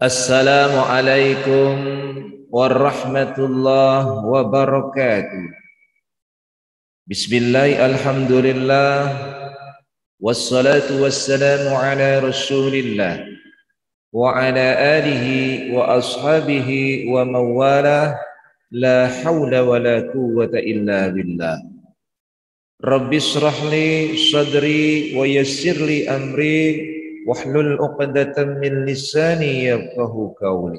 Assalamualaikum warahmatullahi wabarakatuh. Bismillah, alhamdulillah, wassalatu wassalamu ala rasulillah wa ala alihi wa ashabihi wa mawalah. La hawla wa la quwwata illa billah. Rabbi shrah li sadri wa yassir li amri wahlul 'uqdatam min lisani yafqahu qawli.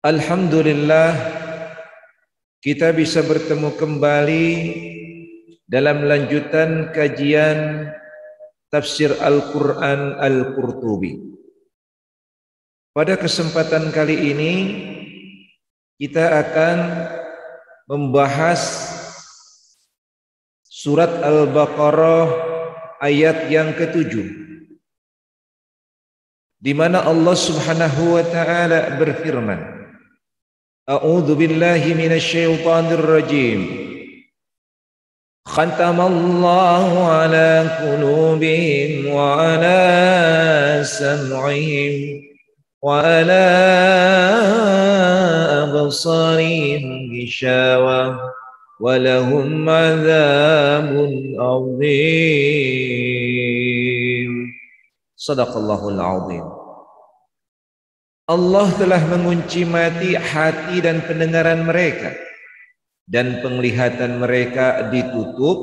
Alhamdulillah, kita bisa bertemu kembali dalam lanjutan kajian tafsir Al-Quran Al-Qurtubi. Pada kesempatan kali ini kita akan membahas surat Al-Baqarah ayat yang ke-7, di mana Allah Subhanahu wa taala berfirman, A'udzu billahi minasyaitonir rajim. Khatamallahu ala qulubihim wa ala sam'ihim wa ala absarihim ghishawah wa lahum 'adzabun 'adzim. Shadaqallahul 'adzim. Allah telah mengunci mati hati dan pendengaran mereka, dan penglihatan mereka ditutup,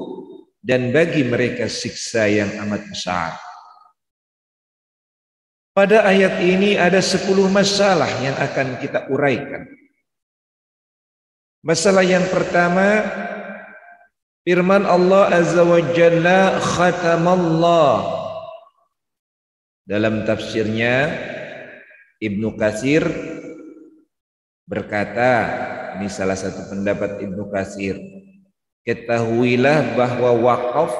dan bagi mereka siksa yang amat besar. Pada ayat ini ada 10 masalah yang akan kita uraikan. Masalah yang pertama, firman Allah Azza wa Jalla, khatamallah. Dalam tafsirnya Ibnu Katsir berkata, ini salah satu pendapat Ibnu Katsir, ketahuilah bahwa waqaf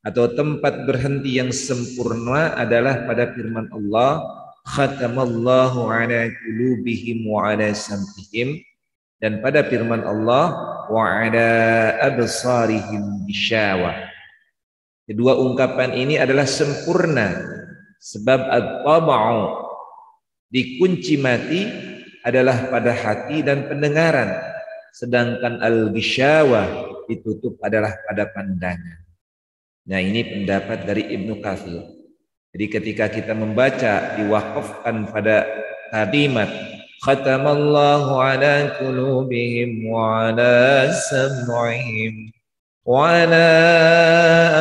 atau tempat berhenti yang sempurna adalah pada firman Allah, khatamallahu ala qulubihim wa ala sam'ihim, dan pada firman Allah, wa ala absarihim ghishawah. Kedua ungkapan ini adalah sempurna, sebab at-tab'u, dikunci mati, adalah pada hati dan pendengaran, sedangkan al-ghishawah, ditutup, adalah pada pandangan. Nah, ini pendapat dari Ibnu Katsir. Jadi ketika kita membaca diwakafkan pada kalimat khatamallahu ala qulubihim wa ala sam'ihim wa ala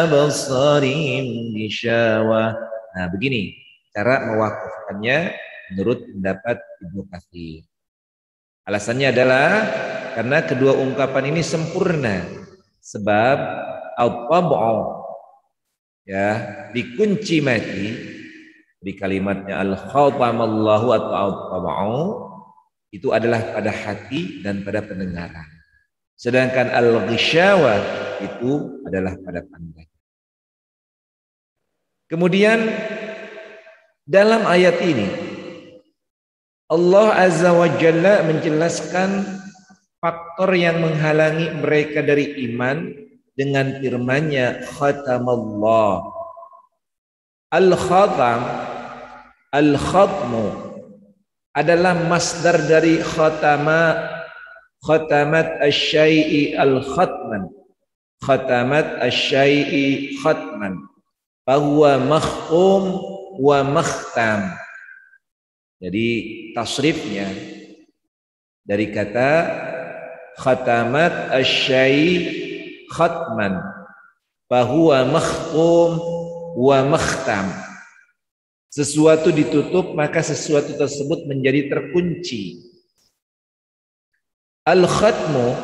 absarihim ghishawah. Nah, begini cara mewakafkannya menurut pendapat Ibnu Katsir. Alasannya adalah karena kedua ungkapan ini sempurna, sebab al-tab'u, ya, dikunci mati di kalimatnya al-khatamallahu atau al-tab'u, itu adalah pada hati dan pada pendengaran, sedangkan al-ghishawah itu adalah pada pandangan. Kemudian dalam ayat ini Allah Azza wa Jalla menjelaskan faktor yang menghalangi mereka dari iman dengan firman-Nya khatamallah. Al-khatam, al-khatmu adalah masdar dari khatama, khatamat asy-syai'i al-khatman, khatamat asy-syai'i khatman, bahwa makhtum wa makhtam. Jadi tasrifnya dari kata khatamat asy-syai' khatman, bahwa makhtum wa makhtam. Sesuatu ditutup, maka sesuatu tersebut menjadi terkunci. Al-khatmu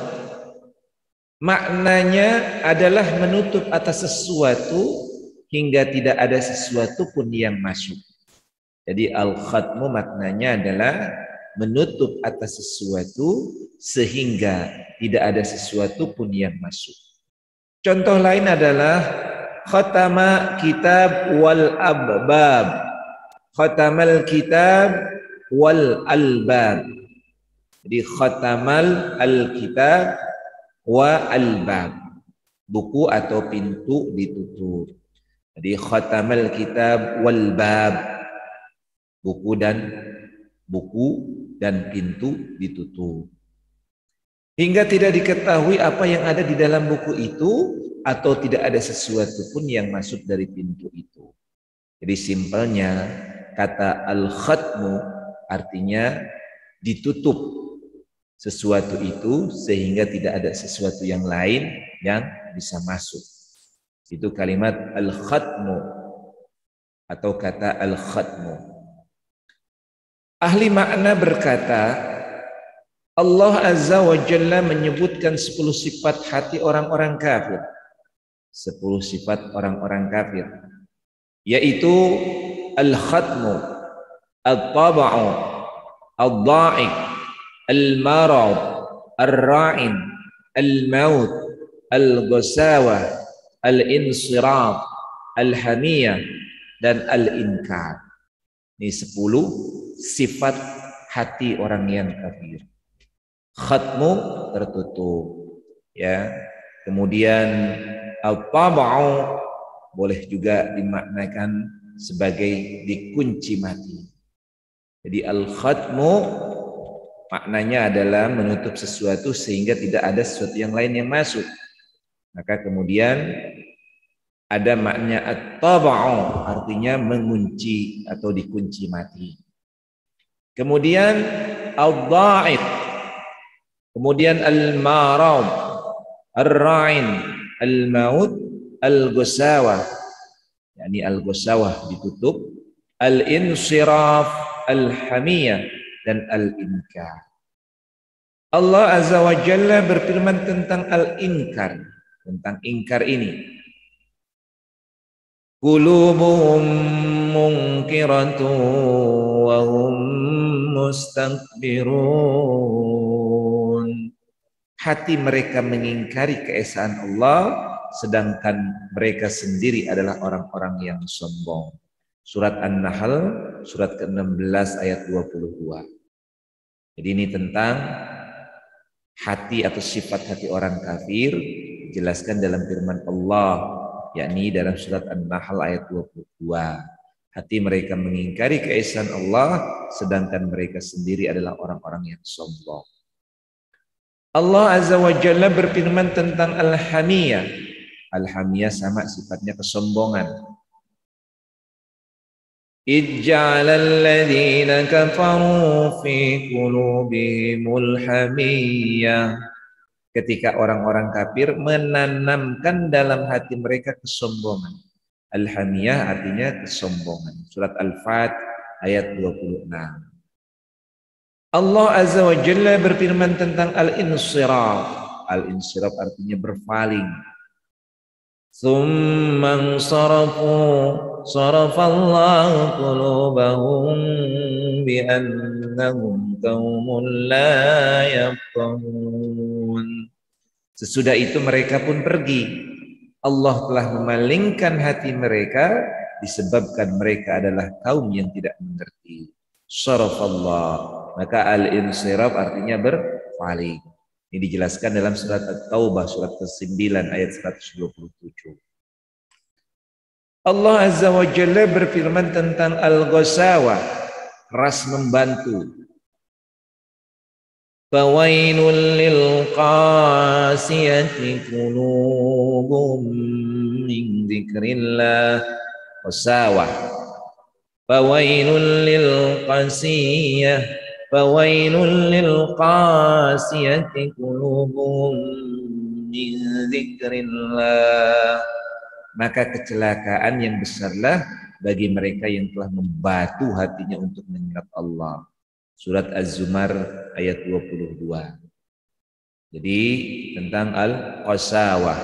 maknanya adalah menutup atas sesuatu hingga tidak ada sesuatu pun yang masuk. Jadi al-khatmu maknanya adalah menutup atas sesuatu sehingga tidak ada sesuatu pun yang masuk. Contoh lain adalah khatama kitab wal abbab. Khatamal kitab wal albab. Jadi khatamal al-kitab wa albab. Buku atau pintu ditutup. Jadi khatamal kitab wal bab. buku dan pintu ditutup. Hingga tidak diketahui apa yang ada di dalam buku itu atau tidak ada sesuatu pun yang masuk dari pintu itu. Jadi simpelnya kata al-khatmu artinya ditutup sesuatu itu sehingga tidak ada sesuatu yang lain yang bisa masuk. Itu kalimat al-khatmu atau kata al-khatmu. Ahli makna berkata, Allah Azza wa Jalla menyebutkan 10 sifat hati orang-orang kafir. 10 sifat orang-orang kafir. Yaitu al-khatmu, al-taba'u, al-da'iq, al-marad, al-ra'in, al-maut, al-ghasawa, al-insiraf, al-hamiyah, dan al-inkar. Ini 10 sifat hati orang yang kafir. Khatmu tertutup, ya. Kemudian al-taba'u boleh juga dimaknakan sebagai dikunci mati. Jadi al-khatmu maknanya adalah menutup sesuatu sehingga tidak ada sesuatu yang lain yang masuk. Maka kemudian ada makna at-taba'u artinya mengunci atau dikunci mati. Kemudian al-dha'iq, kemudian al-marad, ar-ra'in, al-maut, al-ghusawah, yakni al-ghusawah ditutup, al-insiraf, al-hamiyah, dan al-inkar. Allah Azza wa Jalla berfirman tentang al-inkar, tentang ingkar ini. Qulubuhum munkiratun wa hum mustakbirun. Hati mereka mengingkari keesaan Allah, sedangkan mereka sendiri adalah orang-orang yang sombong. Surat An-Nahl, surat ke-16 ayat 22. Jadi ini tentang hati atau sifat hati orang kafir, dijelaskan dalam firman Allah, yakni dalam surat An-Nahl ayat 22. Hati mereka mengingkari keesaan Allah, sedangkan mereka sendiri adalah orang-orang yang sombong. Allah Azza wa Jalla berfirman tentang al-hamiyah. Al-hamiyah sama sifatnya kesombongan. Ij'alal ladzina kafaru fi qulubihimul hamiyah. Ketika orang-orang kafir menanamkan dalam hati mereka kesombongan. Al-hamiyah artinya kesombongan. Surat Al-Fat ayat 26. Allah Azza wa Jalla berfirman tentang al-insiraf. Al-insiraf artinya berpaling. Tsumman sarafallahu qulubahum bi'annahum qaumun la yafqahun. Sesudah itu mereka pun pergi. Allah telah memalingkan hati mereka disebabkan mereka adalah kaum yang tidak mengerti. Sarafallah. Maka al-insiraf artinya berpaling. Ini dijelaskan dalam surat At-Taubah surat ke-9 ayat 127. Allah Azza wa Jalla berfirman tentang al-ghasawah, keras membantu. Fawailul lil qasiyati qulubuhum min dzikrillah. Ghasawah. Fawailul lil qasiyah, fawailul lil qasiyati qulubuhum min dzikrillah. Maka kecelakaan yang besarlah bagi mereka yang telah membatu hatinya untuk mengingat Allah. Surat Az-Zumar ayat 22. Jadi tentang al-qasawah,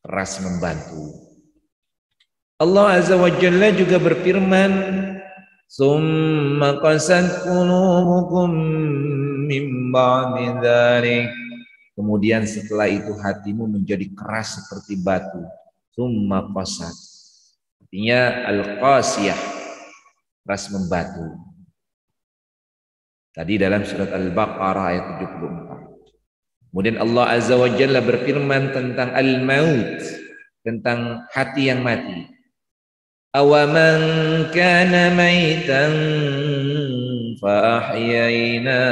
keras membantu. Allah Azza wa Jalla juga berfirman, "Tsumma qasat qulubukum min ba'di dzalik." Kemudian setelah itu hatimu menjadi keras seperti batu. Tsumma qasat. Artinya al-qasiyah, keras membatu. Tadi dalam surat Al-Baqarah ayat 74. Kemudian Allah Azza wa Jalla berfirman tentang al-maut, tentang hati yang mati. awaman kana maitan fa ahyayna.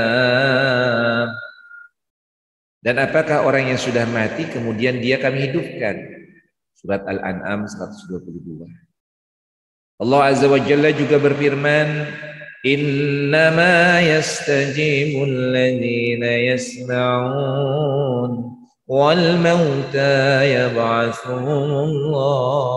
Dan apakah orang yang sudah mati kemudian dia kami hidupkan? Surat Al-An'am 122. Allah Azza wa Jalla juga berfirman, innama yastajibul ladzina yasma'un wal mauta yab'atsuhumullah.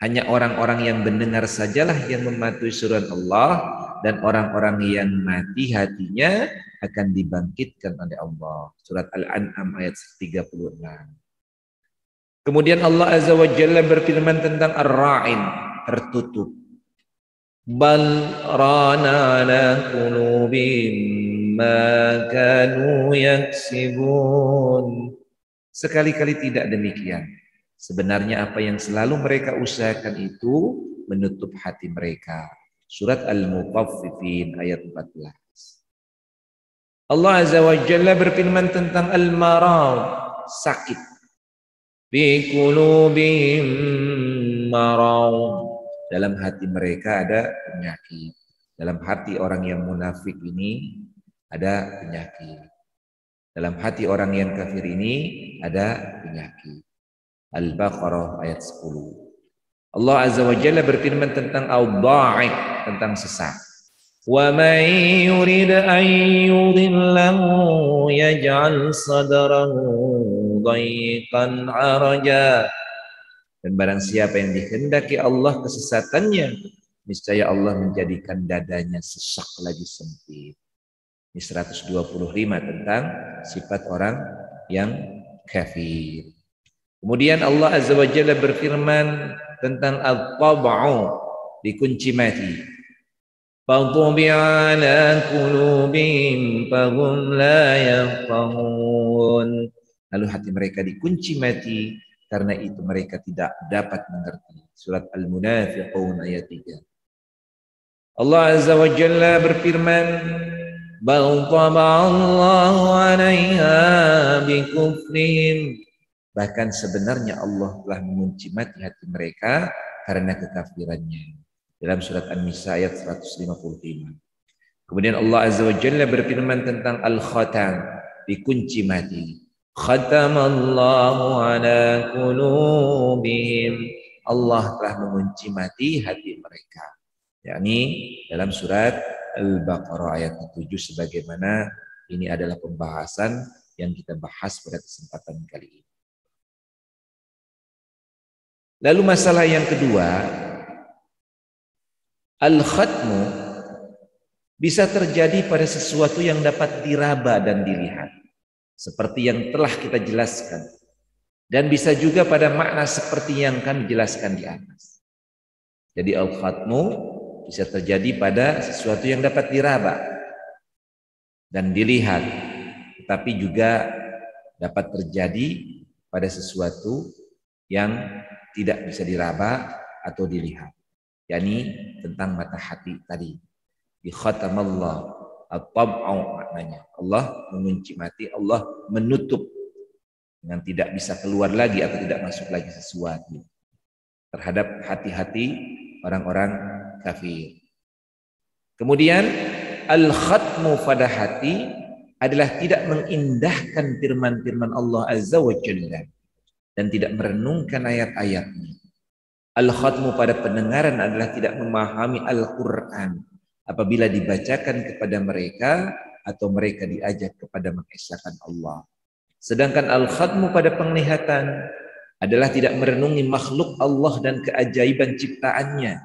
Hanya orang-orang yang mendengar sajalah yang mematuhi surat Allah, dan orang-orang yang mati hatinya akan dibangkitkan oleh Allah. Surat Al-An'am ayat 36. Kemudian Allah Azza wa Jalla berfirman tentang Ar-Ra'in, tertutup. Bal rana ala qulubihim ma kanu yaksibun. Sekali-kali tidak demikian. Sebenarnya apa yang selalu mereka usahakan itu menutup hati mereka. Surat Al-Mutaffifin ayat 14. Allah Azza wa Jalla berfirman tentang al-marad, sakit. Fi qulubihim marad. Dalam hati mereka ada penyakit. Dalam hati orang yang munafik ini ada penyakit. Dalam hati orang yang kafir ini ada penyakit. Al-Baqarah ayat 10. Allah Azza wa Jalla berfirman tentang al-dha'iq, tentang sesak. Wa man yurid an yudillahu yaj'al sadrahu dhayqan 'araja. Dan barang siapa yang dikehendaki Allah kesesatannya, niscaya Allah menjadikan dadanya sesak lagi sempit. Ini 125 tentang sifat orang yang kafir. Kemudian Allah Azza wa Jalla berfirman tentang al-tab'u, dikunci mati. Fatubi'a ala qulubihim fahum la yafqahun. Lalu hati mereka dikunci mati, karena itu mereka tidak dapat mengerti. Surat Al-Munafiqun ayat 3. Allah Azza wa Jalla berfirman, bal taba'allahu 'alaiha bikufrihim. Bahkan sebenarnya Allah telah mengunci mati hati mereka karena kekafirannya. Dalam surat An-Nisa ayat 155. Kemudian Allah Azza wa Jalla berfirman tentang al-khatam, dikunci mati. Khatamallahu ala qulubihim. Allah telah mengunci mati hati mereka. Yakni dalam surat Al-Baqarah ayat 7, sebagaimana ini adalah pembahasan yang kita bahas pada kesempatan kali ini. Lalu masalah yang kedua, al-khatmu bisa terjadi pada sesuatu yang dapat diraba dan dilihat, seperti yang telah kita jelaskan, dan bisa juga pada makna seperti yang kami jelaskan di atas. Jadi al-khatmu bisa terjadi pada sesuatu yang dapat diraba dan dilihat, tetapi juga dapat terjadi pada sesuatu yang tidak bisa diraba atau dilihat, yakni tentang mata hati tadi. Di khatamallah, at-tab'u maknanya Allah mengunci mati, Allah menutup dengan tidak bisa keluar lagi atau tidak masuk lagi sesuatu terhadap hati-hati orang-orang kafir. Kemudian al-khatmu pada hati adalah tidak mengindahkan firman-firman Allah Azza wa Jalla dan tidak merenungkan ayat-ayatnya. Al-khatmu pada pendengaran adalah tidak memahami Al-Quran apabila dibacakan kepada mereka atau mereka diajak kepada mengesahkan Allah. Sedangkan al-khatmu pada penglihatan adalah tidak merenungi makhluk Allah dan keajaiban ciptaannya.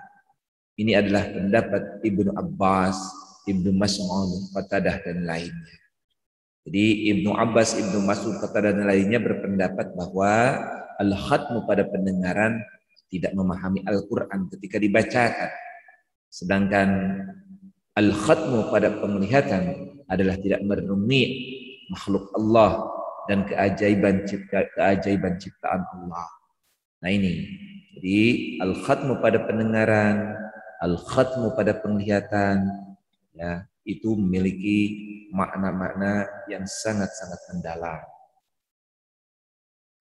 Ini adalah pendapat Ibnu Abbas, Ibnu Mas'ud, Qatadah dan lainnya. Jadi Ibnu Abbas, Ibnu Mas'ud, Qatadah dan lainnya berpendapat bahwa al-khatmu pada pendengaran tidak memahami Al-Quran ketika dibacakan. Sedangkan al-khatmu pada penglihatan adalah tidak merenungi makhluk Allah dan keajaiban ciptaan Allah. Nah ini, jadi al-khatmu pada pendengaran, al-khatmu pada penglihatan, ya, itu memiliki makna-makna yang sangat-sangat mendalam.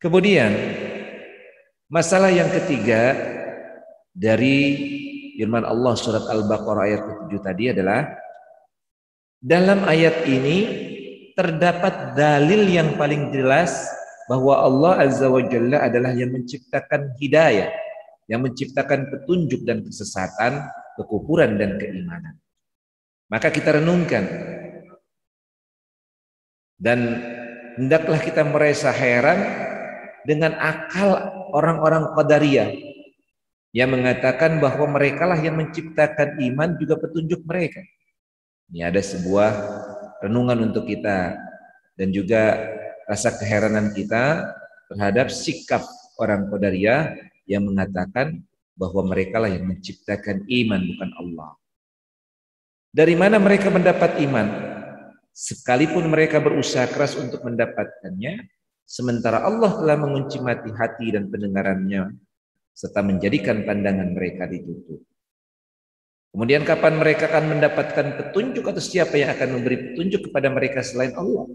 Kemudian Masalah yang ketiga dari firman Allah surat Al-Baqarah ayat ke-7 tadi adalah dalam ayat ini terdapat dalil yang paling jelas bahwa Allah Azza wa Jalla adalah yang menciptakan hidayah, yang menciptakan petunjuk dan kesesatan, kekufuran dan keimanan. Maka kita renungkan dan hendaklah kita merasa heran dengan akal orang-orang Qadariyah yang mengatakan bahwa merekalah yang menciptakan iman juga petunjuk mereka. Ini ada sebuah renungan untuk kita dan juga rasa keheranan kita terhadap sikap orang Qadariyah yang mengatakan bahwa merekalah yang menciptakan iman bukan Allah. Dari mana mereka mendapat iman? Sekalipun mereka berusaha keras untuk mendapatkannya, sementara Allah telah mengunci mati hati dan pendengarannya serta menjadikan pandangan mereka ditutup. Kemudian kapan mereka akan mendapatkan petunjuk atau siapa yang akan memberi petunjuk kepada mereka selain Allah?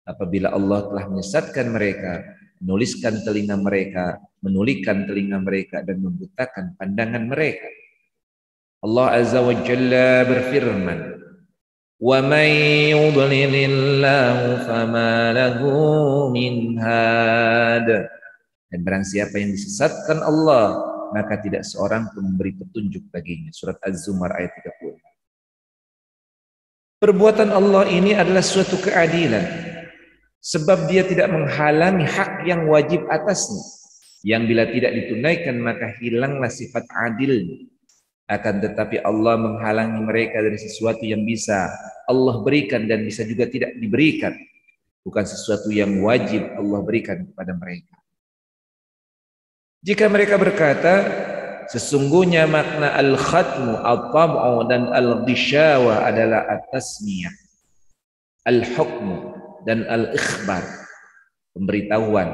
Apabila Allah telah menyesatkan mereka, menuliskan telinga mereka, menulikan telinga mereka dan membutakan pandangan mereka. Allah Azza wa Jalla berfirman, "Wa may yudlilillahu fama lahu min had." Dan barang siapa yang disesatkan Allah, maka tidak seorang pun memberi petunjuk baginya. Surat Az-Zumar ayat 30. Perbuatan Allah ini adalah suatu keadilan, sebab dia tidak menghalangi hak yang wajib atasnya, yang bila tidak ditunaikan maka hilanglah sifat adil. Akan tetapi Allah menghalangi mereka dari sesuatu yang bisa Allah berikan dan bisa juga tidak diberikan, bukan sesuatu yang wajib Allah berikan kepada mereka. Jika mereka berkata, sesungguhnya makna al-khatmu, al-tab'u dan al-ghishawa adalah at-tasmiyah, al-hukmu dan al-ikhbar, pemberitahuan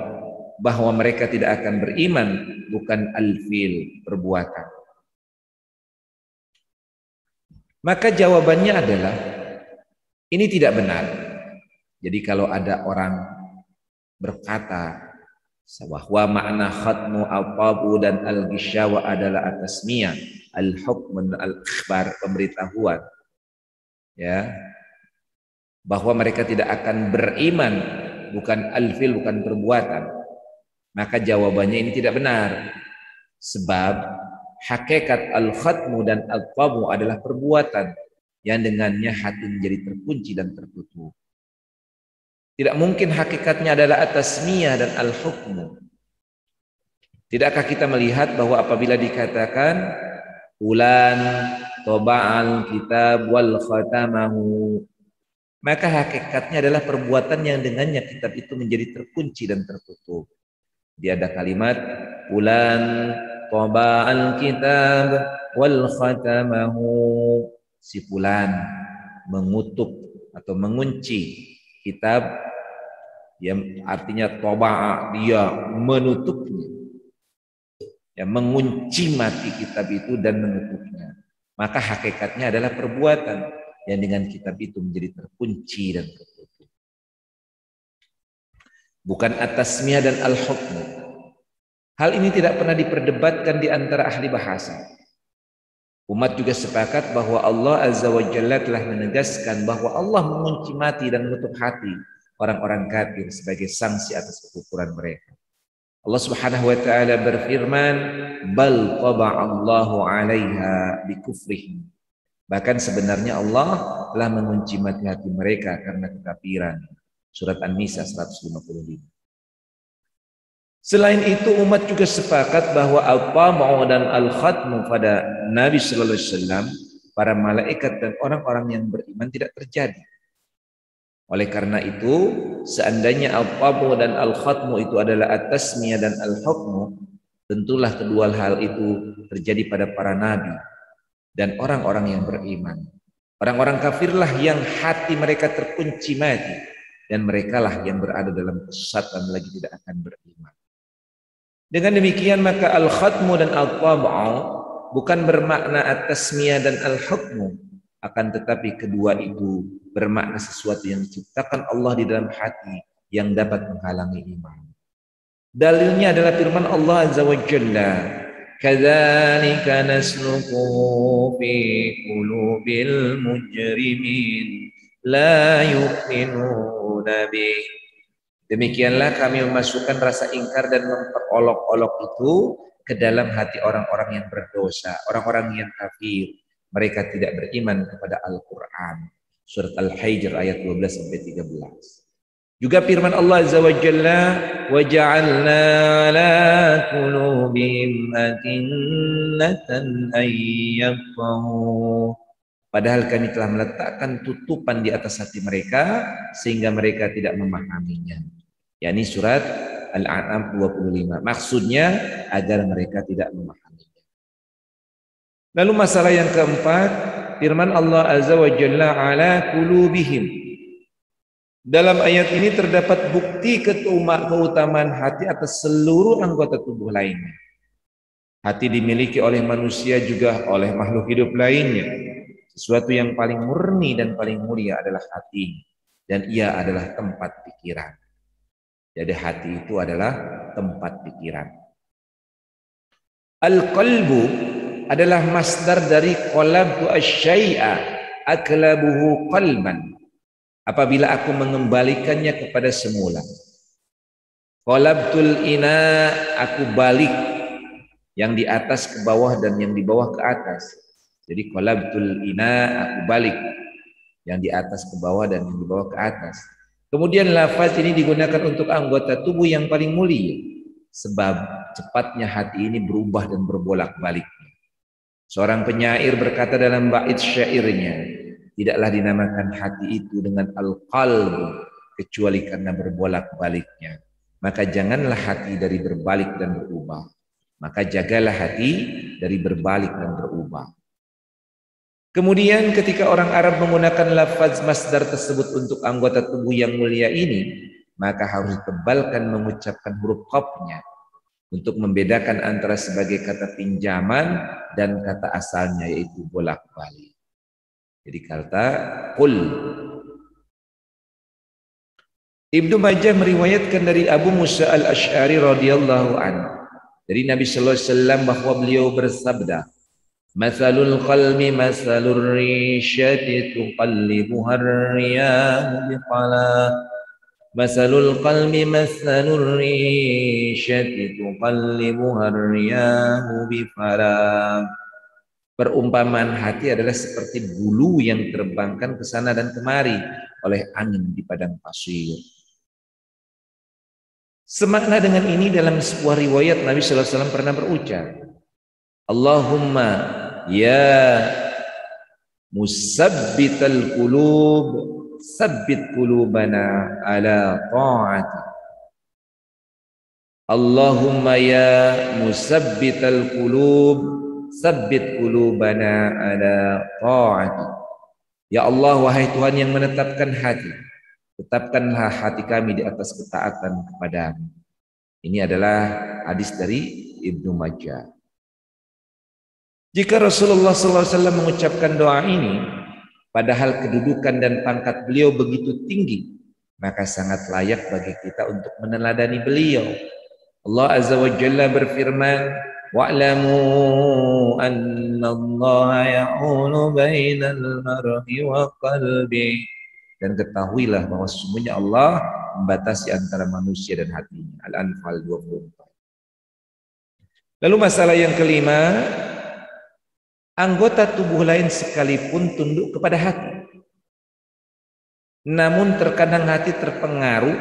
bahwa mereka tidak akan beriman, bukan al-fil, perbuatan. Maka jawabannya adalah ini tidak benar. Jadi kalau ada orang berkata bahwa makna khatmu, al-tabu dan al-gishawa adalah at-tasmiyah, al-hukm dan al-ikhbar, pemberitahuan, ya, bahwa mereka tidak akan beriman, bukan al-fil, bukan perbuatan, maka jawabannya ini tidak benar. Sebab hakikat al-khatmu dan al-tabu adalah perbuatan yang dengannya hati menjadi terkunci dan tertutup. Tidak mungkin hakikatnya adalah at-tasmiyah dan al-hukmu. Tidakkah kita melihat bahwa apabila dikatakan ulan toba'al kitab wal khatamahu, maka hakikatnya adalah perbuatan yang dengannya kitab itu menjadi terkunci dan tertutup. Dia ada kalimat ulan toba'al kitab wal khatamahu, si fulan mengutuk atau mengunci kitab, yang artinya toba, dia menutupnya, ya, mengunci mati kitab itu dan menutupnya. Maka hakikatnya adalah perbuatan yang dengan kitab itu menjadi terkunci dan tertutup, bukan at-tasmiyah dan al-hukmu. Hal ini tidak pernah diperdebatkan di antara ahli bahasa. Umat juga sepakat bahwa Allah Azza wa Jalla telah menegaskan bahwa Allah mengunci mati dan menutup hati orang-orang kafir sebagai sanksi atas kekufuran mereka. Allah Subhanahu wa taala berfirman, "Bal taba'allahu 'alaiha bikufrihim." Bahkan sebenarnya Allah telah mengunci mati hati mereka karena kekafiran. Surat An-Nisa 155. Selain itu umat juga sepakat bahwa al-tabu dan al-khatmu pada Nabi sallallahu alaihi wasallam, para malaikat dan orang-orang yang beriman tidak terjadi. Oleh karena itu, seandainya al-tabu dan al-khatmu itu adalah at-tasmiyah dan al-hukmu, tentulah kedua hal itu terjadi pada para nabi dan orang-orang yang beriman. Orang-orang kafirlah yang hati mereka terkunci mati, dan merekalah yang berada dalam kesesatan lagi tidak akan beriman. Dengan demikian maka al-khatmu dan al-tabu bukan bermakna at-tasmiyah dan al-hukmu, akan tetapi kedua itu bermakna sesuatu yang diciptakan Allah di dalam hati yang dapat menghalangi iman. Dalilnya adalah firman Allah Azza wa Jalla, kadzalika nasluquhu fi qulubil mujrimin la yu'minuna bih. Demikianlah kami memasukkan rasa ingkar dan memperolok-olok itu ke dalam hati orang-orang yang berdosa, orang-orang yang kafir. Mereka tidak beriman kepada Al-Quran. Surat Al-Hijr ayat 12 sampai 13. Juga firman Allah Azza wa Jalla, wa ja'alna ala qulubihim akinnatan ay yafqahu. Padahal kami telah meletakkan tutupan di atas hati mereka sehingga mereka tidak memahaminya. yakni surat Al-An'am 25. Maksudnya agar mereka tidak memahaminya. Lalu masalah yang keempat, firman Allah Azza wa Jalla ala qulubihim. Dalam ayat ini terdapat bukti keutamaan hati atas seluruh anggota tubuh lainnya. Hati dimiliki oleh manusia juga oleh makhluk hidup lainnya. Sesuatu yang paling murni dan paling mulia adalah hati. Dan ia adalah tempat pikiran. Jadi hati itu adalah tempat pikiran. Al-qalbu adalah masdar dari qalabtu asy-syai'a aklabuhu qalban. Apabila aku mengembalikannya kepada semula. Qalabtul ina, aku balik yang di atas ke bawah dan yang di bawah ke atas. Jadi qalabtul ina, aku balik yang di atas ke bawah dan yang di bawah ke atas. Kemudian lafaz ini digunakan untuk anggota tubuh yang paling mulia. Sebab cepatnya hati ini berubah dan berbolak-balik. Seorang penyair berkata dalam bait syairnya, tidaklah dinamakan hati itu dengan al-qalbu kecuali karena berbolak-baliknya. Maka janganlah hati dari berbalik dan berubah. Maka jagalah hati dari berbalik dan berubah. Kemudian ketika orang Arab menggunakan lafaz masdar tersebut untuk anggota tubuh yang mulia ini, maka harus ditebalkan mengucapkan huruf qafnya untuk membedakan antara sebagai kata pinjaman dan kata asalnya yaitu bolak-balik. Jadi kata qul. Ibnu Majah meriwayatkan dari Abu Musa al-Asy'ari radhiyallahu anhu dari Nabi sallallahu alaihi wasallam bahwa beliau bersabda, "Matsalul qalbi matsalur rishati tuqallibuha ar-riyah biqala." Matsalul qalbi matsalur rishati tuqallibuha ar-riyah bifara. Perumpamaan hati adalah seperti bulu yang terbangkan ke sana dan kemari oleh angin di padang pasir. Semakna dengan ini dalam sebuah riwayat Nabi sallallahu alaihi wasallam pernah berucap, Allahumma ya musabbital qulub sabbit qulubana ala ta'ati. Allahumma ya musabbital qulub sabbit qulubana ala ta'ati. Ya Allah, wahai Tuhan yang menetapkan hati, tetapkanlah hati kami di atas ketaatan kepadamu. Ini adalah hadis dari Ibnu Majah. Jika Rasulullah SAW mengucapkan doa ini, padahal kedudukan dan pangkat beliau begitu tinggi, maka sangat layak bagi kita untuk meneladani beliau. Allah Azza wa Jalla berfirman, wa'lamu anna Allah ya'ulu bainal mar'i wa qalbi. Dan ketahuilah bahwa sesungguhnya Allah membatasi antara manusia dan hatinya. Al-Anfal 24. Lalu masalah yang kelima, anggota tubuh lain sekalipun tunduk kepada hati. Namun terkadang hati terpengaruh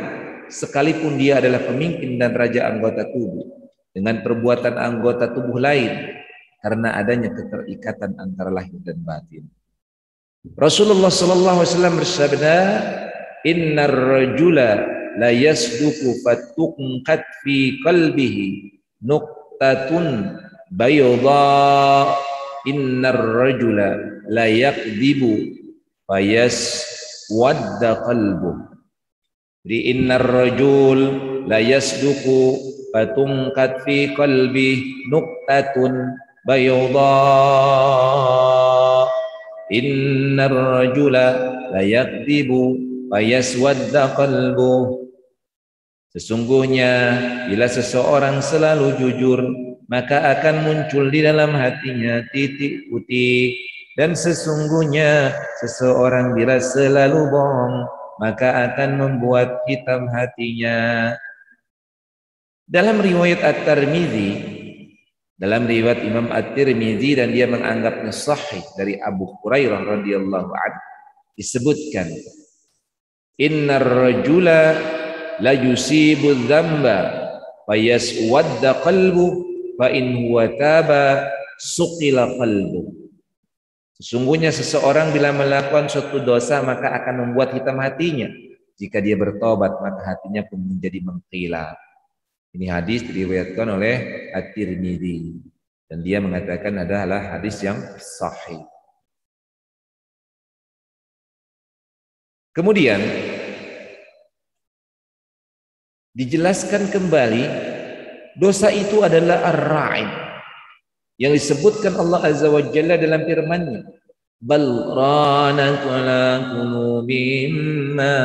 sekalipun dia adalah pemimpin dan raja anggota tubuh dengan perbuatan anggota tubuh lain karena adanya keterikatan antara lahir dan batin. Rasulullah sallallahu alaihi wasallam bersabda, "Innar rajula la yasduqu fatuqat fi qalbihi nuqtatun bayda. Innar rajula la yakdzibu fayaswadda qalbuh." Jadi innar rajul la yasduqu fatunqat fi qalbihi nuqtatun bayda. Innar rajula la yakdzibu fayaswadda qalbuh. Sesungguhnya bila seseorang selalu jujur, maka akan muncul di dalam hatinya titik putih. Dan sesungguhnya seseorang bila selalu bohong, maka akan membuat hitam hatinya. Dalam riwayat At-Tirmidzi, dalam riwayat Imam At-Tirmidzi, dan dia menganggapnya sahih dari Abu Hurairah radhiyallahu anhu, disebutkan, innar rajula la yusibu dzamba fayaswadda qalbu fa in huwa taba suqila qalbu. Sesungguhnya seseorang bila melakukan suatu dosa maka akan membuat hitam hatinya. Jika dia bertobat maka hatinya pun menjadi mengkilap. Ini hadis diriwayatkan oleh At-Tirmidzi dan dia mengatakan adalah hadis yang sahih. Kemudian dijelaskan kembali dosa itu adalah ar-ra'in yang disebutkan Allah Azza wa Jalla dalam firman-Nya, bal rana ala qulubihim ma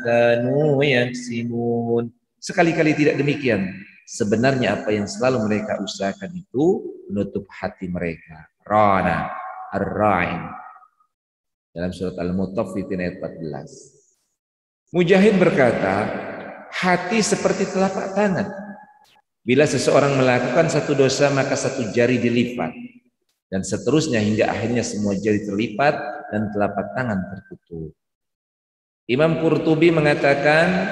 kanu yaksibun. Sekali-kali tidak demikian. Sebenarnya apa yang selalu mereka usahakan itu menutup hati mereka. Rana ar-ra'in dalam surat Al-Mutaffifin ayat 14. Mujahid berkata, hati seperti telapak tangan. Bila seseorang melakukan satu dosa maka satu jari dilipat dan seterusnya hingga akhirnya semua jari terlipat dan telapak tangan tertutup. Imam Qurtubi mengatakan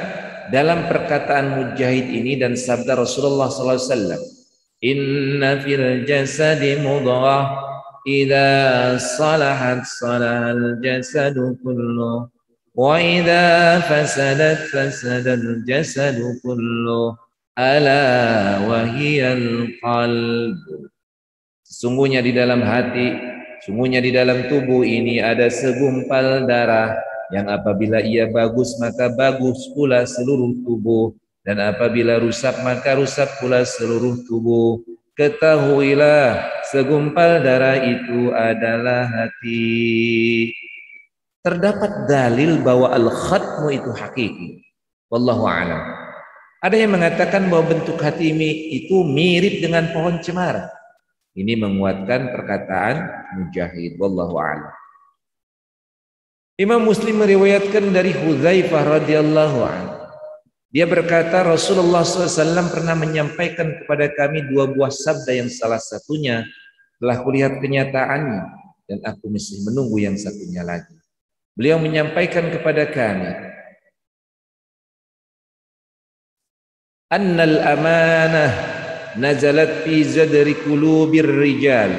dalam perkataan Mujahid ini dan sabda Rasulullah SAW, inna fil jasadi mudghah idza salahat salahal jasadu kulluh wa idza fasadat fasadal jasadu kulluh ala wahiyal qalb. Sesungguhnya di dalam hati, sesungguhnya di dalam tubuh ini ada segumpal darah yang apabila ia bagus maka bagus pula seluruh tubuh, dan apabila rusak maka rusak pula seluruh tubuh. Ketahuilah segumpal darah itu adalah hati. Terdapat dalil bahwa al-khatmu itu hakiki. Wallahu a'lam. Ada yang mengatakan bahwa bentuk hati itu mirip dengan pohon cemara. Ini menguatkan perkataan Mujahid. Wallahu a'lam. Imam Muslim meriwayatkan dari Hudzaifah radhiyallahu anhu. Dia berkata Rasulullah SAW pernah menyampaikan kepada kami dua buah sabda yang salah satunya telah kulihat kenyataannya dan aku masih menunggu yang satunya lagi. Beliau menyampaikan kepada kami, annal amanah nazalat fi zadri qulubir rijal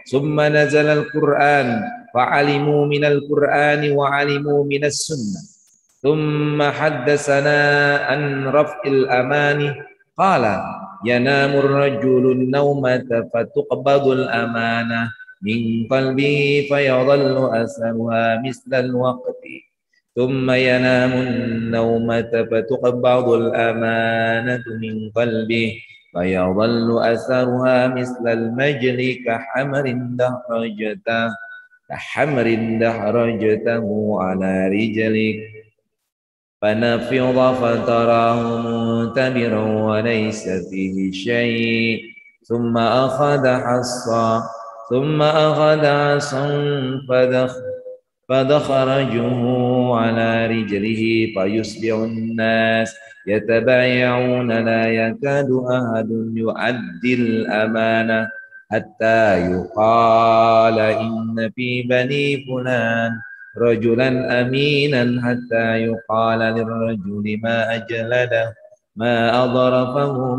summa nazala al-Qur'an fa'alimu minal Qur'ani wa 'alimu minas sunnah thumma haddatsana an raf'il amani qala yanamu ar-rajulu an-nawmata fatuqbadul amanah min qalbi fayadhallu asaruha mislal waqti ثم ينام النومة فتقبض الأمانة من قلبه فيظل أثرها مثل المجل كحمر دحرجته على رجلك فنفض فتراه منتبرا وليس فيه شيء ثم أخذ عصا فدخرجه على رجله فيصبح الناس يتبايعون لا يكاد أحد يؤدي الأمانة حتى يقال إن في بني فلان رجلا أمينا حتى يقال للرجل ما أجلده ما أضرفه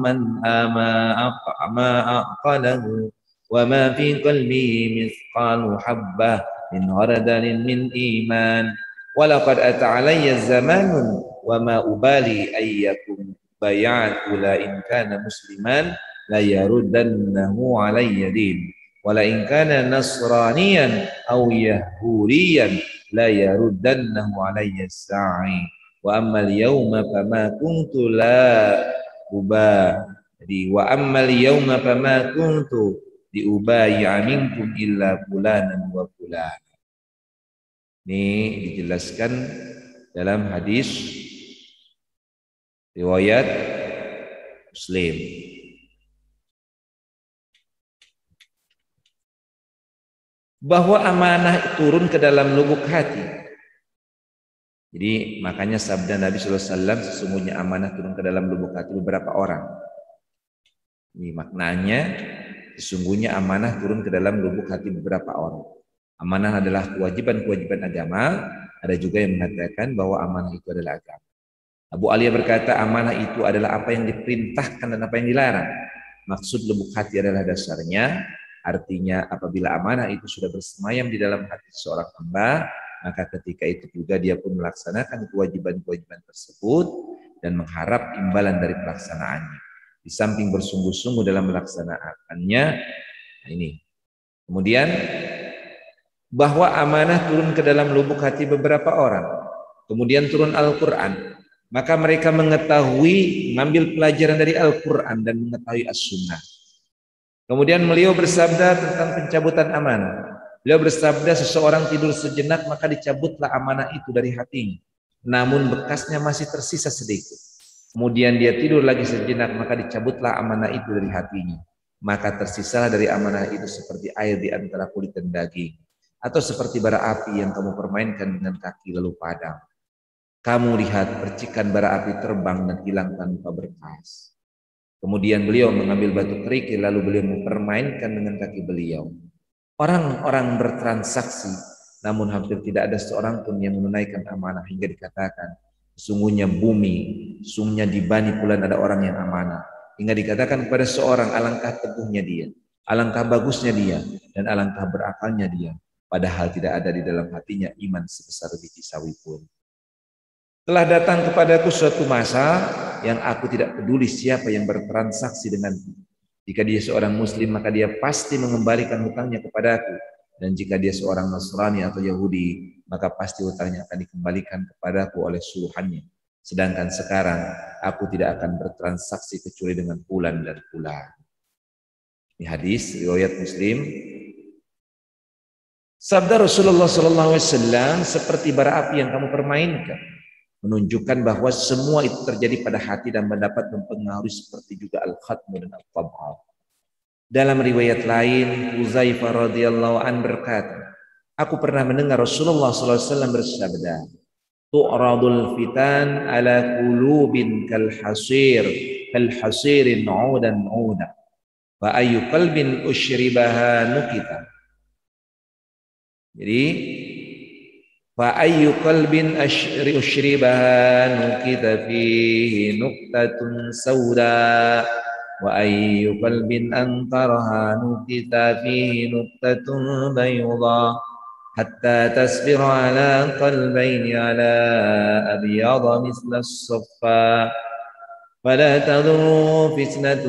ما أعقله وما في قلبه مثقال حبة min haradalin min iman walaqad ata alayya zamanun wa ma ubali ayyakum bay'atu la in kana musliman la yaruddannahu alayya din wa la in kana nasraniyan aw yahudiyan la yaruddannahu alayya sa'i wa ammal yawma fama kuntu la uba. Jadi wa ammal yawma fama kuntu diubayya minkum illa fulanan wa fulan. Ini dijelaskan dalam hadis Riwayat Muslim. Bahwa amanah turun ke dalam lubuk hati. Jadi makanya sabda Nabi SAW, sesungguhnya amanah turun ke dalam lubuk hati beberapa orang. Ini maknanya, sesungguhnya amanah turun ke dalam lubuk hati beberapa orang. Amanah adalah kewajiban-kewajiban agama. Ada juga yang mengatakan bahwa amanah itu adalah agama. Abu Aliyah berkata amanah itu adalah apa yang diperintahkan dan apa yang dilarang. Maksud lubuk hati adalah dasarnya. Artinya apabila amanah itu sudah bersemayam di dalam hati seorang hamba, maka ketika itu juga dia pun melaksanakan kewajiban-kewajiban tersebut dan mengharap imbalan dari pelaksanaannya. Di samping bersungguh-sungguh dalam melaksanakannya, nah ini. Kemudian bahwa amanah turun ke dalam lubuk hati beberapa orang. Kemudian turun Al-Quran. Maka mereka mengetahui, mengambil pelajaran dari Al-Quran dan mengetahui As-Sunnah. Kemudian beliau bersabda tentang pencabutan amanah. Beliau bersabda, seseorang tidur sejenak maka dicabutlah amanah itu dari hatinya. Namun bekasnya masih tersisa sedikit. Kemudian dia tidur lagi sejenak maka dicabutlah amanah itu dari hatinya. Maka tersisalah dari amanah itu seperti air di antara kulit dan daging. Atau seperti bara api yang kamu permainkan dengan kaki lalu padam. Kamu lihat percikan bara api terbang dan hilang tanpa berkas. Kemudian beliau mengambil batu kerikil lalu beliau mempermainkan dengan kaki beliau. Orang-orang bertransaksi, namun hampir tidak ada seorang pun yang menunaikan amanah hingga dikatakan, sesungguhnya bumi, sesungguhnya di Bani Fulan ada orang yang amanah. Hingga dikatakan kepada seorang, alangkah teguhnya dia, alangkah bagusnya dia, dan alangkah berakalnya dia. Padahal tidak ada di dalam hatinya iman sebesar biji sawi pun. Telah datang kepadaku suatu masa yang aku tidak peduli siapa yang bertransaksi denganku. Jika dia seorang muslim maka dia pasti mengembalikan hutangnya kepadaku. Dan jika dia seorang Nasrani atau Yahudi maka pasti hutangnya akan dikembalikan kepadaku oleh suruhannya. Sedangkan sekarang aku tidak akan bertransaksi kecuali dengan fulan dan fulan. Ini hadis riwayat Muslim. Sabda Rasulullah SAW seperti bara api yang kamu permainkan. Menunjukkan bahwa semua itu terjadi pada hati dan mendapat mempengaruhi seperti juga al-khatmu dan al-tab'ah. Dalam riwayat lain, Huzaifah radhiyallahu an berkata, aku pernah mendengar Rasulullah SAW bersabda, tu'radul fitan ala qulubin kal hasirin 'udan 'udan, wa ayyu qalbin ushribaha nukita. Jadi فأي قلب أشربها نكت فيه نكتة سوداء وأي قلب أنكرها نكت فيه نكتة بيضاء حتى تصبر على قلبين على أبيض مثل الصفا فلا تضر فتنة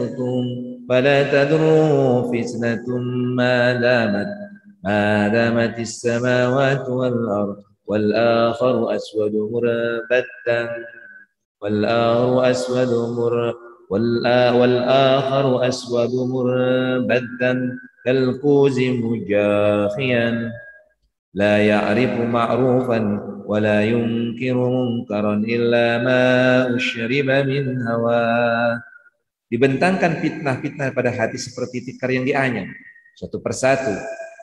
ما دامت السماوات والأرض والآخر أسود مربدا والآخر أسود مربدا كالكوز مجاخيا لا يعرف معروفا ولا ينكر منكرا إلا ما أشرب من هواه. Dibentangkan fitnah-fitnah pada hati seperti tikar yang dianyam satu persatu.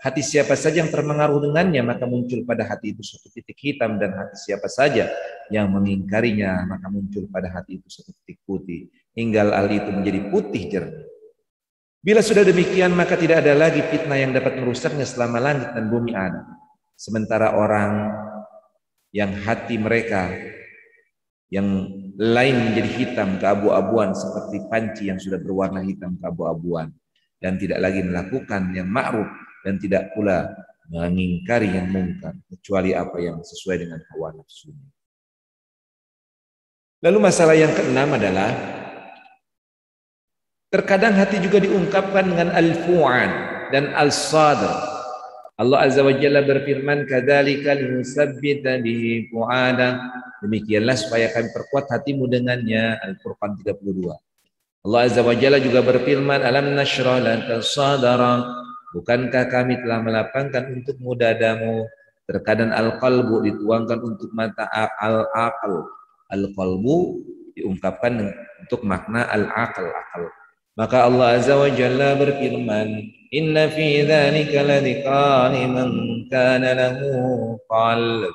Hati siapa saja yang terpengaruh dengannya maka muncul pada hati itu suatu titik hitam, dan hati siapa saja yang mengingkarinya maka muncul pada hati itu suatu titik putih hingga hal itu menjadi putih jernih. Bila sudah demikian maka tidak ada lagi fitnah yang dapat merusaknya selama langit dan bumi ada. Sementara orang yang hati mereka yang lain menjadi hitam keabu-abuan seperti panci yang sudah berwarna hitam keabu-abuan, dan tidak lagi melakukan yang ma'ruf dan tidak pula mengingkari yang mungkar kecuali apa yang sesuai dengan hawa nafsunya. Lalu masalah yang keenam adalah terkadang hati juga diungkapkan dengan al-fu'an dan al-sadr. Allah Azza wa Jalla berfirman, kadzalika linusabbita bihi fu'ada, demikianlah supaya kami perkuat hatimu dengannya. Al-Furqan 32. Allah Azza wa Jalla juga berfirman, alam nashrah laka sadra, bukankah kami telah melapangkan untukmu dadamu. Terkadang al-qalbu dituangkan untuk mata al-aql. Al-qalbu diungkapkan untuk makna al-aql, akal. Maka Allah Azza wa Jalla berfirman, "Inna fi dzalika ladzikran liman kana lahu qalb."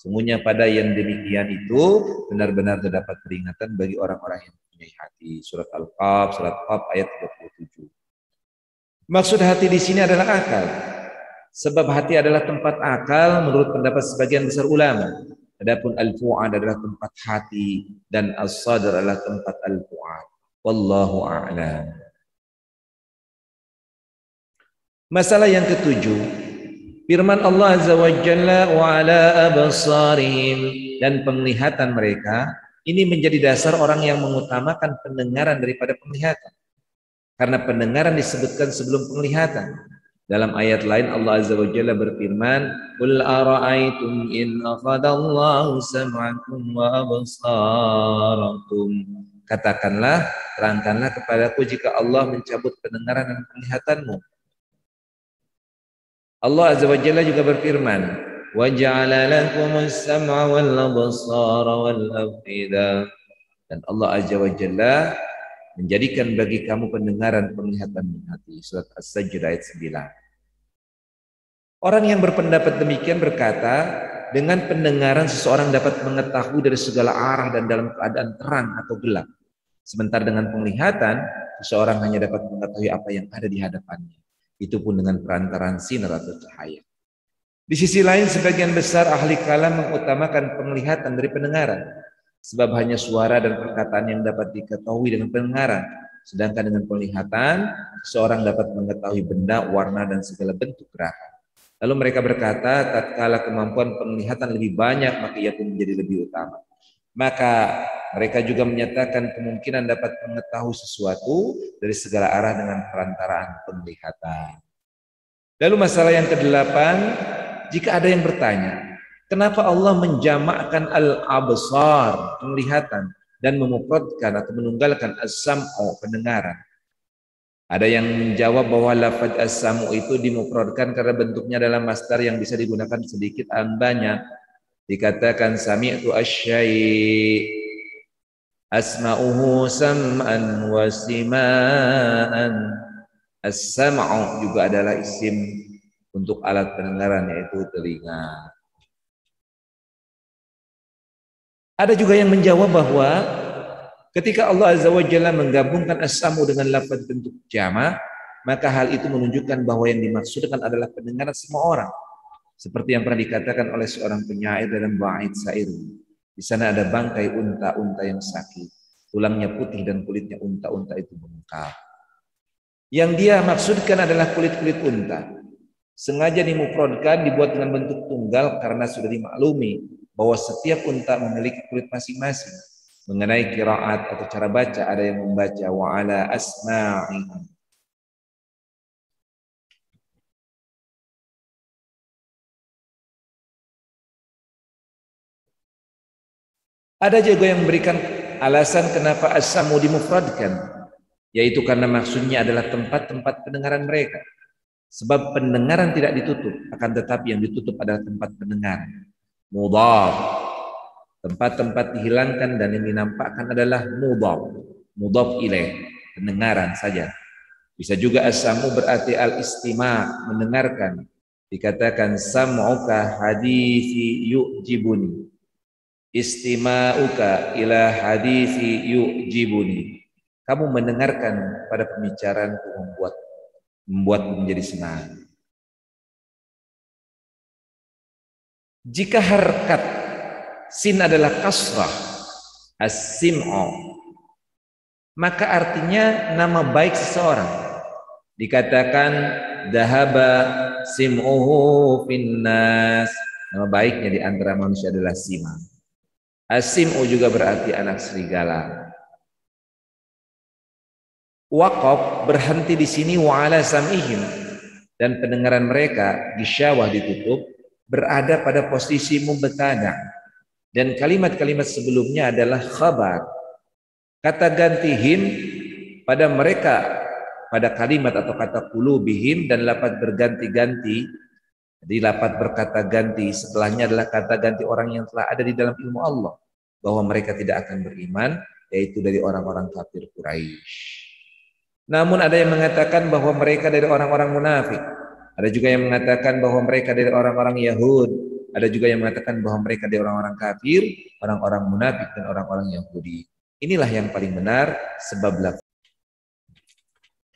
Sungguhnya pada yang demikian itu benar-benar terdapat peringatan bagi orang-orang yang mempunyai hati. Surat Al-Qaf, surat Qaf ayat 37. Maksud hati di sini adalah akal. Sebab hati adalah tempat akal menurut pendapat sebagian besar ulama. Adapun al-fu'ad adalah tempat hati dan as-sadr adalah tempat al-fu'ad. Wallahu a'lam. Masalah yang ketujuh, firman Allah Azza wa Jalla wa ala absarihim, dan penglihatan mereka ini menjadi dasar orang yang mengutamakan pendengaran daripada penglihatan. Karena pendengaran disebutkan sebelum penglihatan. Dalam ayat lain Allah Azza wa Jalla berfirman, "Qul ara'aytum in akhadallahu sam'akum wa absarakum." Katakanlah, terangkanlah kepadaku jika Allah mencabut pendengaran dan penglihatanmu. Allah Azza wa Jalla juga berfirman, "Wa ja'ala lakumus sam'a wal absara wal afida." Dan Allah Azza wa Jalla menjadikan bagi kamu pendengaran, penglihatan dan hati. Surat As-Sajdah ayat 9. Orang yang berpendapat demikian berkata, dengan pendengaran seseorang dapat mengetahui dari segala arah dan dalam keadaan terang atau gelap. Sementara dengan penglihatan, seseorang hanya dapat mengetahui apa yang ada di hadapannya. Itu pun dengan perantaraan sinar atau cahaya. Di sisi lain, sebagian besar ahli kalam mengutamakan penglihatan dari pendengaran. Sebab hanya suara dan perkataan yang dapat diketahui dengan pendengaran. Sedangkan dengan penglihatan, seseorang dapat mengetahui benda, warna, dan segala bentuk gerakan. Lalu mereka berkata, tatkala kemampuan penglihatan lebih banyak, maka ia pun menjadi lebih utama. Maka mereka juga menyatakan kemungkinan dapat mengetahui sesuatu dari segala arah dengan perantaraan penglihatan. Lalu masalah yang ke-8, jika ada yang bertanya, kenapa Allah menjamakkan al-absar, penglihatan, dan memufradkan atau menunggalkan as-sam'u, pendengaran? Ada yang menjawab bahwa lafaz as-sam'u itu dimufradkan karena bentuknya adalah masdar yang bisa digunakan sedikit dan banyak. Dikatakan sami'tu asy-syai', asma'uhu sam'an wa sima'an. As-sam'u juga adalah isim untuk alat pendengaran, yaitu telinga. Ada juga yang menjawab bahwa ketika Allah Azza wa Jalla menggabungkan as-sam'u dengan lafaz bentuk jama', maka hal itu menunjukkan bahwa yang dimaksudkan adalah pendengaran semua orang. Seperti yang pernah dikatakan oleh seorang penyair dalam bait syair. Di sana ada bangkai unta-unta yang sakit. Tulangnya putih dan kulitnya unta-unta itu bengkak. Yang dia maksudkan adalah kulit-kulit unta. Sengaja dimufradkan, dibuat dengan bentuk tunggal karena sudah dimaklumi bahwa setiap unta memiliki kulit masing-masing. Mengenai qiraat atau cara baca, ada yang membaca wa ala asma'ihim. Ada juga yang memberikan alasan kenapa as-sam'u dimufradkan, yaitu karena maksudnya adalah tempat-tempat pendengaran mereka. Sebab pendengaran tidak ditutup, akan tetapi yang ditutup adalah tempat pendengaran. Mudhaf, tempat-tempat dihilangkan dan yang dinampakkan adalah mudhaf ilaih, pendengaran saja. Bisa juga as-sam'u berarti al-istima', mendengarkan. Dikatakan sam'uka hadithi yu'jibuni, istima'uka ila hadithi yu'jibuni. Kamu mendengarkan pada pembicaraanku membuatku menjadi senang. Jika harkat sin adalah kasrah, as-sim'u, maka artinya nama baik seseorang. Dikatakan dahaba sim'uhu finnas, nama baiknya di antara manusia adalah sima. As-sim'u juga berarti anak serigala. Waqaf berhenti di sini wa ala sam'ihim, dan pendengaran mereka gisyawah ditutup, berada pada posisi mubtada, dan kalimat-kalimat sebelumnya adalah khabar. Kata gantihim pada mereka, pada kalimat atau kata qulubihim, dan lafaz berganti-ganti. Jadi lafaz berkata ganti setelahnya adalah kata ganti orang yang telah ada di dalam ilmu Allah, bahwa mereka tidak akan beriman yaitu dari orang-orang kafir Quraisy. Namun ada yang mengatakan bahwa mereka dari orang-orang munafik. Ada juga yang mengatakan bahwa mereka dari orang-orang Yahud. Ada juga yang mengatakan bahwa mereka dari orang-orang kafir, orang-orang munafik dan orang-orang Yahudi. Inilah yang paling benar sebab lafaz.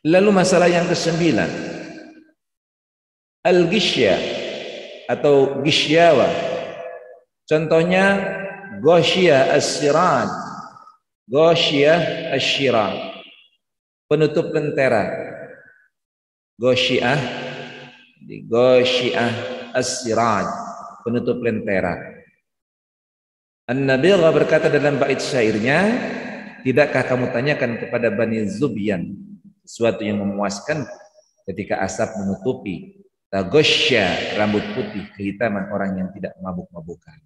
Lalu masalah yang ke-9, al-ghishya atau ghishyawa. Contohnya ghasyiyah as-siran, ghasyiyah as-siran, penutup lentera. Ghasyiyah, ghasyiyah as-siran, penutup lentera. An-Nabigha berkata dalam bait syairnya, tidakkah kamu tanyakan kepada Bani Zubyan sesuatu yang memuaskan ketika asap menutupi taghasya, rambut putih, kehitaman orang yang tidak mabuk-mabukan.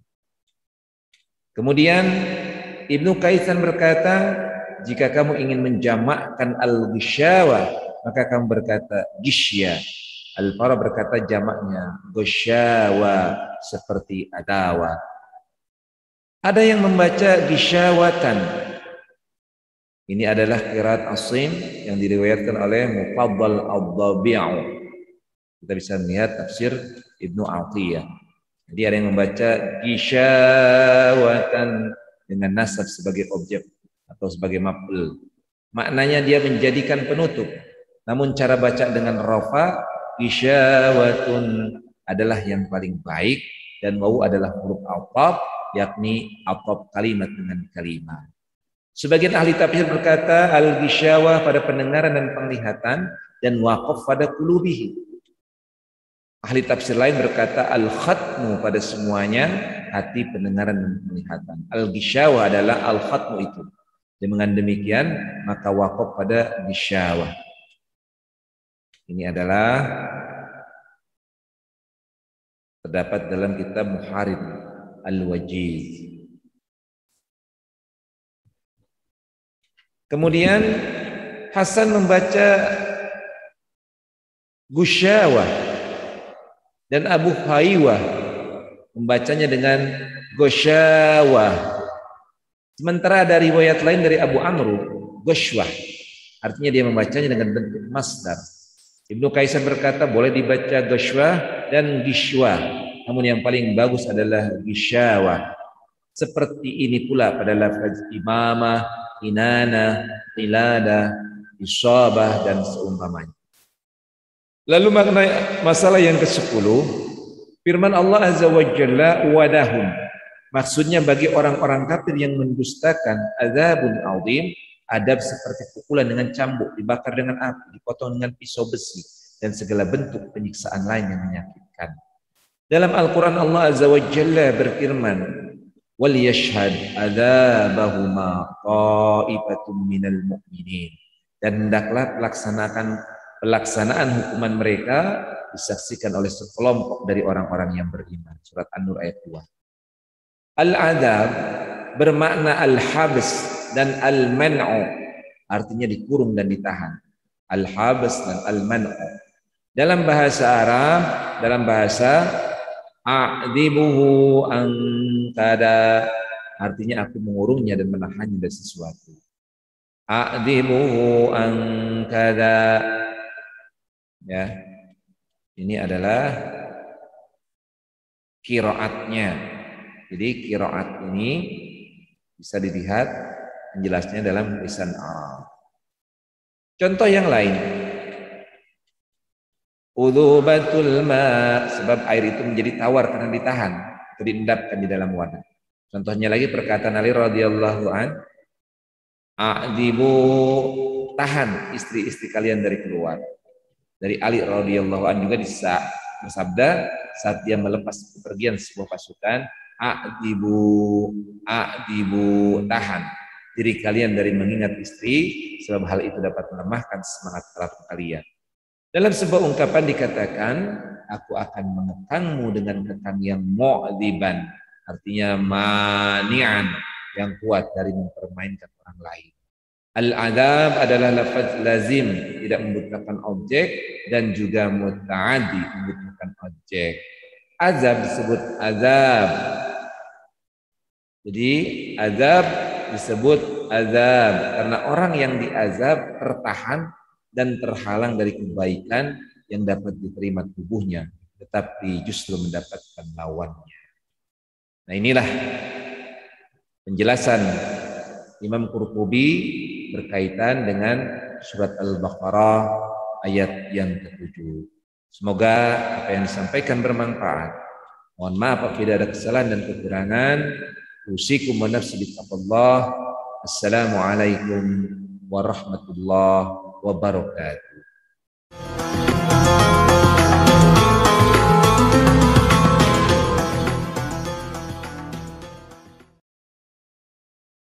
Kemudian Ibnu Kaisan berkata, jika kamu ingin menjamakkan al-ghishyawa, maka kamu berkata ghishya. Al-Farra berkata jamaknya ghishyawa, seperti adawa. Ada yang membaca ghisyawatan. Ini adalah qiraat Asim yang diriwayatkan oleh Mufaddal ad-Dabi'u. Kita bisa melihat tafsir Ibnu Atiyah. Jadi ada yang membaca ghisyawatan dengan nasab sebagai objek atau sebagai maf'ul. Maknanya dia menjadikan penutup. Namun cara baca dengan rafa, ghisyawatun adalah yang paling baik, dan wawu adalah huruf ataf, yakni ataf kalimat dengan kalimat. Sebagian ahli tafsir berkata al-ghisyawah pada pendengaran dan penglihatan, dan waqaf pada qulubihi. Ahli tafsir lain berkata al-khatmu pada semuanya, hati, pendengaran dan penglihatan. Al-ghisyawah adalah al-khatmu itu. Dengan demikian maka waqaf pada ghisyawah. Ini adalah terdapat dalam kitab Muharib al-Wajiz. Kemudian Hasan membaca Gusyawah dan Abu Haywah membacanya dengan Gusyawah. Sementara dari riwayat lain dari Abu Amru, Gusyawah, artinya dia membacanya dengan bentuk masdar. Ibnu Kaisan berkata boleh dibaca Gusyawah dan Gishwah, namun yang paling bagus adalah Gisyawah. Seperti ini pula pada lafaz imamah, inana, qilada, isabah dan seumpamanya. Lalu makna masalah yang ke-10, firman Allah Azza wa Jalla wadahum. Maksudnya bagi orang-orang kafir yang mendustakan azabun azim, adab seperti pukulan dengan cambuk, dibakar dengan api, dipotong dengan pisau besi, dan segala bentuk penyiksaan lain yang menyakitkan. Dalam Al-Quran Allah Azza wa Jalla berfirman, wal yashhad adzabahuma qa'ibatun minal mu'minin, dan hendaklah pelaksanaan hukuman mereka disaksikan oleh sekelompok dari orang-orang yang beriman. Surat An-Nur ayat 2. Al-adzab bermakna al-habs dan al-man'u, artinya dikurung dan ditahan. Al-habs dan al-man'u dalam bahasa Arab, dalam bahasa a'dibuhu angkada, artinya aku mengurungnya dan menahannya dari sesuatu. A'dibuhu angkada, ya, ini adalah qiraatnya. Jadi qiraat ini bisa dilihat penjelasnya dalam lisan Arab. Contoh yang lain, udhubatul ma, sebab air itu menjadi tawar karena ditahan atau diendapkan di dalam wadah. Contohnya lagi perkataan Ali radhiyallahu an, a'dibu, tahan istri-istri kalian dari keluar. Dari Ali radhiyallahu an juga bersabda saat dia melepas kepergian sebuah pasukan, a'dibu, tahan diri kalian dari mengingat istri, sebab hal itu dapat melemahkan semangat pelaku kalian. Dalam sebuah ungkapan dikatakan, aku akan mengekangmu dengan kekang yang mu'dziban, artinya mani'an, yang kuat dari mempermainkan orang lain. Al-adzab adalah lafaz lazim, tidak membutuhkan objek, dan juga muta'addi, membutuhkan objek. Azab disebut azab. Jadi azab disebut azab karena orang yang diazab tertahan dan terhalang dari kebaikan yang dapat diterima tubuhnya, tetapi justru mendapatkan lawannya. Nah, inilah penjelasan Imam Qurtubi berkaitan dengan surat Al-Baqarah ayat yang ke-7. Semoga apa yang disampaikan bermanfaat. Mohon maaf apabila ada kesalahan dan kekurangan. Usikum wa nafsi bittaqwallah. Assalamualaikum warahmatullahi wabarakatuh.